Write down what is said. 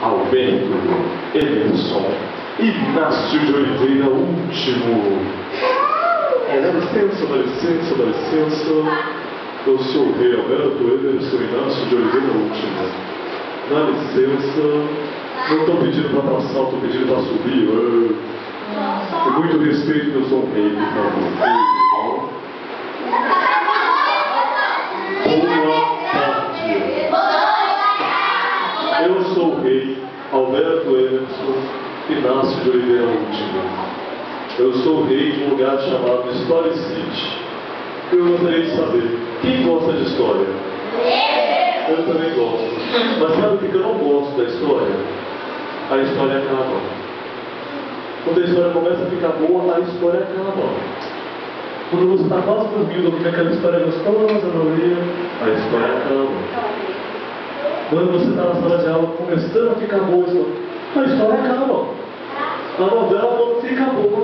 Alberto, Emerson, Inácio de Oliveira, último. Dá licença, dá licença, dá licença. Eu sou o rei Alberto, Emerson, Inácio de Oliveira, último. Dá licença. Não estou pedindo para passar, estou pedindo para subir. Com muito respeito, que eu sou um rei, por favor. Eu sou o rei Alberto Emerson Inácio de Oliveira Último. Eu sou o rei de um lugar chamado Story City. Eu gostaria de saber, quem gosta de história? Eu também gosto. Mas sabe o que eu não gosto da história? A história acaba. Quando a história começa a ficar boa, a história acaba. Quando você está quase dormindo, porque aquela história é gostosa, a história acaba. Quando você está na sala de aula começando a ficar boa, a história acaba. A novela não fica boa.